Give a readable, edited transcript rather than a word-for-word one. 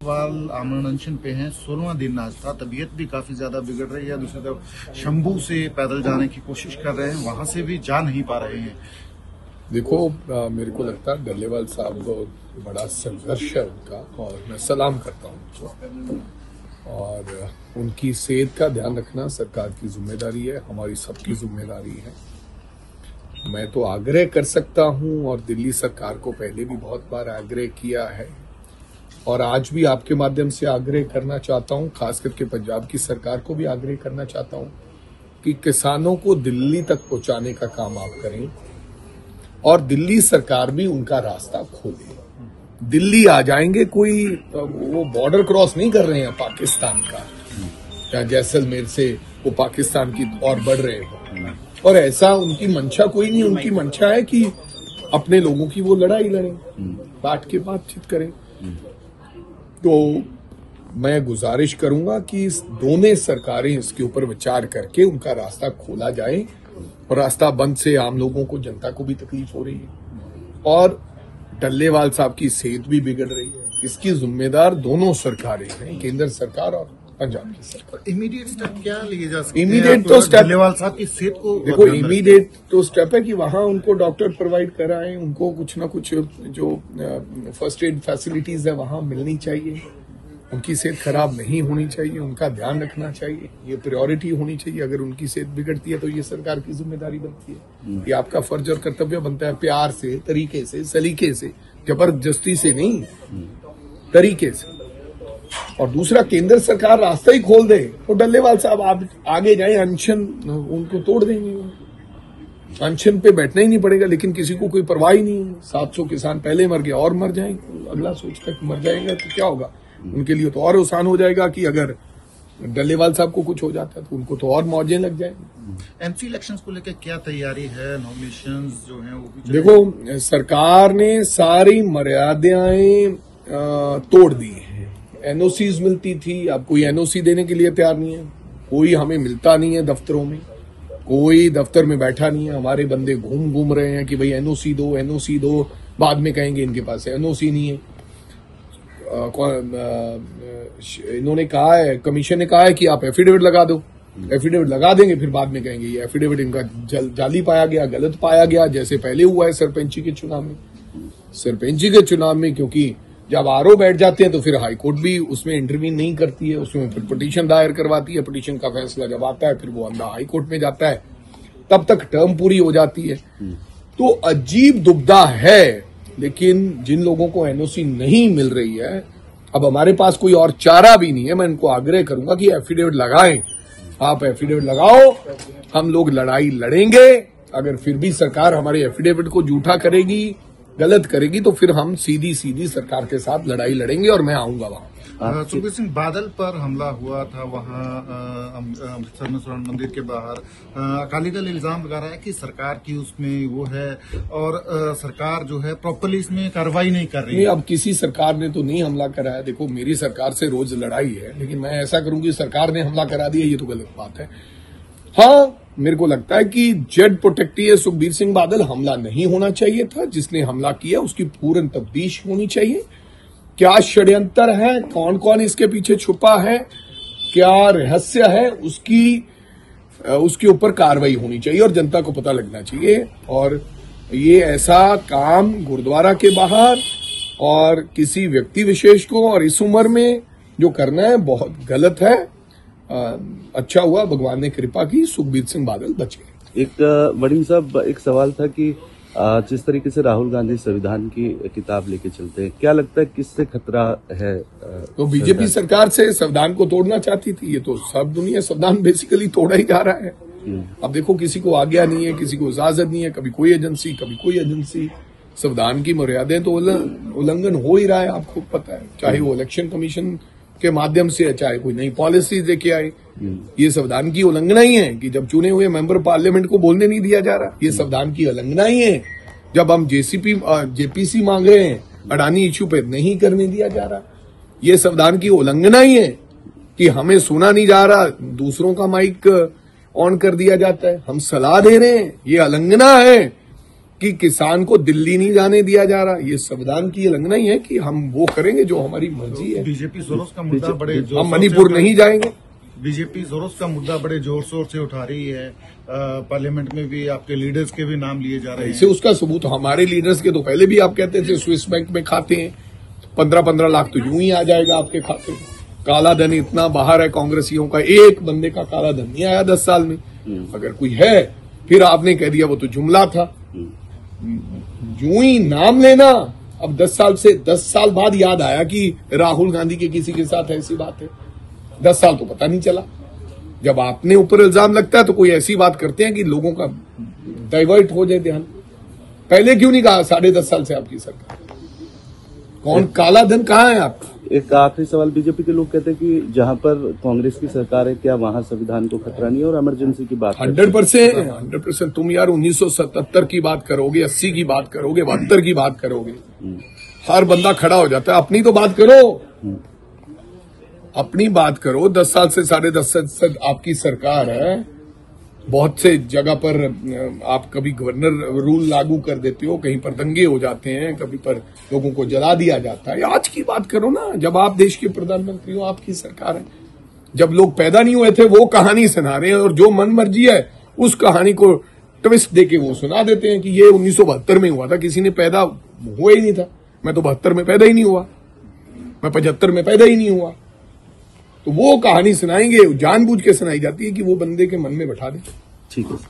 आमरण अनशन पे हैं। 16वां दिन आज था। तबीयत भी काफी ज्यादा बिगड़ रही है। दूसरी तरफ शंभू से पैदल जाने की कोशिश कर रहे हैं, वहां से भी जा नहीं पा रहे हैं। देखो, मेरे को लगता है डल्लेवाल साहब को बड़ा संघर्ष है उनका, और मैं सलाम करता हूँ उनको। और उनकी सेहत का ध्यान रखना सरकार की जिम्मेदारी है, हमारी सबकी जिम्मेदारी है। मैं तो आग्रह कर सकता हूँ, और दिल्ली सरकार को पहले भी बहुत बार आग्रह किया है, और आज भी आपके माध्यम से आग्रह करना चाहता हूँ, खास करके पंजाब की सरकार को भी आग्रह करना चाहता हूँ कि किसानों को दिल्ली तक पहुंचाने का काम आप करें, और दिल्ली सरकार भी उनका रास्ता खोले। दिल्ली आ जाएंगे, कोई वो बॉर्डर क्रॉस नहीं कर रहे हैं पाकिस्तान का, या जैसलमेर से वो पाकिस्तान की ओर बढ़ रहे हो, और ऐसा उनकी मंशा कोई नहीं। उनकी मंशा है कि अपने लोगों की वो लड़ाई लड़ें, बैठ के बातचीत करें। तो मैं गुजारिश करूंगा कि दोनों सरकारें इसके ऊपर विचार करके उनका रास्ता खोला जाए, और रास्ता बंद से आम लोगों को, जनता को भी तकलीफ हो रही है, और डल्लेवाल साहब की सेहत भी बिगड़ रही है। इसकी जिम्मेदार दोनों सरकारें हैं, केंद्र सरकार और पंजाब की सरकार। इमीडिएट स्टेप क्या लिए जा सकते हैं? इमीडिएट तो स्टेप, डल्लेवाल साहब की सेहत को देखो, इमीडिएट तो स्टेप है कि वहां उनको डॉक्टर प्रोवाइड कराएं, उनको कुछ ना कुछ जो फर्स्ट एड फैसिलिटीज है वहां मिलनी चाहिए। उनकी सेहत खराब नहीं होनी चाहिए, उनका ध्यान रखना चाहिए, ये प्रायोरिटी होनी चाहिए। अगर उनकी सेहत बिगड़ती है तो ये सरकार की जिम्मेदारी बनती है, ये आपका फर्ज और कर्तव्य बनता है। प्यार से, तरीके से, सलीके से, जबरदस्ती से नहीं, तरीके से। और दूसरा, केंद्र सरकार रास्ता ही खोल दे तो डल्लेवाल साहब आप आगे जाए, अनशन उनको तोड़ देंगे, अनशन पे बैठना ही नहीं पड़ेगा। लेकिन किसी को कोई परवाह ही नहीं है। 700 किसान पहले मर गए, और मर जाएंगे, अगला सोचता है मर जाएगा तो क्या होगा। उनके लिए तो और आसान हो जाएगा कि अगर डल्लेवाल साहब को कुछ हो जाता है तो उनको तो और मौजें लग जाएंगी। एमसी इलेक्शंस को लेकर क्या तैयारी है? नॉमिनेशंस जो हैं वो भी देखो, सरकार ने सारी मर्यादाएं तोड़ दी है। एनओसीज मिलती थी, अब कोई एनओसी देने के लिए तैयार नहीं है। कोई हमें मिलता नहीं है दफ्तरों में, कोई दफ्तर में बैठा नहीं है। हमारे बंदे घूम रहे हैं कि भाई एनओसी दो, एनओसी दो। बाद में कहेंगे इनके पास एनओसी नहीं है। इन्होंने कहा है, कमीशन ने कहा है कि आप एफिडेविट लगा दो। एफिडेविट लगा देंगे, फिर बाद में कहेंगे ये एफिडेविट इनका जाली पाया गया, गलत पाया गया, जैसे पहले हुआ है सरपंची के चुनाव में। सरपंची के चुनाव में क्योंकि जब आरओ बैठ जाते हैं तो फिर हाईकोर्ट भी उसमें इंटरवीन नहीं करती है, उसमें फिर पिटीशन दायर करवाती है। पिटीशन का फैसला जब आता है फिर वो अंदर हाईकोर्ट में जाता है, तब तक टर्म पूरी हो जाती है। तो अजीब दुविधा है। लेकिन जिन लोगों को एनओसी नहीं मिल रही है, अब हमारे पास कोई और चारा भी नहीं है। मैं इनको आग्रह करूंगा कि एफिडेविट लगाएं। आप एफिडेविट लगाओ, हम लोग लड़ाई लड़ेंगे। अगर फिर भी सरकार हमारे एफिडेविट को झूठा करेगी, गलत करेगी, तो फिर हम सीधी सरकार के साथ लड़ाई लड़ेंगे, और मैं आऊंगा वहां। सुखबीर सिंह बादल पर हमला हुआ था वहां अमृतसर में स्वर्ण मंदिर के बाहर। अकाली दल इल्जाम लगा रहा है कि सरकार की उसमें वो है, और सरकार जो है प्रॉपरली इसमें कार्रवाई नहीं कर रही है। अब किसी सरकार ने तो नहीं हमला कराया। देखो, मेरी सरकार से रोज लड़ाई है, लेकिन मैं ऐसा करूं कि सरकार ने हमला करा दिया, ये तो गलत बात है। हाँ, मेरे को लगता है कि जेड प्रोटेक्टिव सुखबीर सिंह बादल हमला नहीं होना चाहिए था। जिसने हमला किया उसकी पूर्ण तफ्तीश होनी चाहिए। क्या षड्यंत्र है, कौन कौन इसके पीछे छुपा है, क्या रहस्य है, उसके ऊपर कार्रवाई होनी चाहिए, और जनता को पता लगना चाहिए। और ये ऐसा काम गुरुद्वारा के बाहर और किसी व्यक्ति विशेष को और इस उम्र में जो करना है बहुत गलत है। अच्छा हुआ भगवान ने कृपा की, सुखबीर सिंह बादल बच गए। एक वड़िंग साहब, एक सवाल था कि जिस तरीके से राहुल गांधी संविधान की किताब लेके चलते हैं, क्या लगता है किससे खतरा है? तो बीजेपी सरकार से संविधान को तोड़ना चाहती थी। ये तो सब दुनिया संविधान बेसिकली तोड़ा ही जा रहा है। अब देखो, किसी को आज्ञा नहीं है, किसी को इजाजत नहीं है, कभी कोई एजेंसी, कभी कोई एजेंसी। संविधान की मर्यादाएं तो उल्लंघन हो ही रहा है, आपको पता है। चाहे वो इलेक्शन कमीशन के माध्यम से, चाहे कोई नई पॉलिसी लेके आए, ये संविधान की उल्लंघना ही है कि जब चुने हुए मेंबर पार्लियामेंट को बोलने नहीं दिया जा रहा। ये संविधान की उल्लंघना ही है जब हम जेपीसी मांग रहे हैं, अडानी इश्यू पे नहीं करने दिया जा रहा। ये संविधान की उल्लंघना ही है कि हमें सुना नहीं जा रहा, दूसरों का माइक ऑन कर दिया जाता है, हम सलाह दे रहे हैं। ये उल्लंघना है कि किसान को दिल्ली नहीं जाने दिया जा रहा, ये संविधान की उल्लंघना ही है कि हम वो करेंगे जो हमारी मर्जी है। बीजेपी जोरों का मुद्दा बड़े हम मणिपुर नहीं जाएंगे। बीजेपी जोरों का मुद्दा बड़े जोर शोर से उठा रही है। पार्लियामेंट में भी आपके लीडर्स के भी नाम लिए जा रहे इसे हैं। उसका सबूत हमारे लीडर्स के तो पहले भी आप कहते थे स्विस बैंक में खाते हैं, 15-15 लाख तो यूं ही आ जाएगा आपके खाते में। काला धन इतना बाहर है कांग्रेसियों का, एक बंदे का काला धन नहीं आया 10 साल में। अगर कोई है फिर आपने कह दिया वो तो जुमला था। यूं ही नाम लेना, अब 10 साल बाद याद आया कि राहुल गांधी के किसी के साथ ऐसी बात है। 10 साल तो पता नहीं चला। जब आपने ऊपर इल्जाम लगता है तो कोई ऐसी बात करते हैं कि लोगों का डाइवर्ट हो जाए ध्यान। पहले क्यों नहीं कहा 10.5 साल से आपकी सरकार? कौन काला धन कहाँ है आपका? एक आखिरी सवाल, बीजेपी के लोग कहते हैं कि जहां पर कांग्रेस की सरकार है क्या वहां संविधान को खतरा नहीं है और इमरजेंसी की बात 100%। तुम यार 1977 की बात करोगे, 80 की बात करोगे, 72 की बात करोगे, हर बंदा खड़ा हो जाता है। अपनी तो बात करो, अपनी बात करो। 10 साल से 10.5 साल आपकी सरकार है। बहुत से जगह पर आप कभी गवर्नर रूल लागू कर देते हो, कहीं पर दंगे हो जाते हैं, कभी पर लोगों को जला दिया जाता है। आज की बात करो ना, जब आप देश के प्रधानमंत्री हो, आपकी सरकार है। जब लोग पैदा नहीं हुए थे वो कहानी सुना रहे हैं और जो मन मर्जी है उस कहानी को ट्विस्ट देके वो सुना देते हैं कि ये 1972 में हुआ था। किसी ने पैदा हुआ ही नहीं था। मैं तो 72 में पैदा ही नहीं हुआ, मैं 75 में पैदा ही नहीं हुआ। तो वो कहानी सुनाएंगे, जानबूझ के सुनाई जाती है कि वो बंदे के मन में बैठा दे। ठीक है।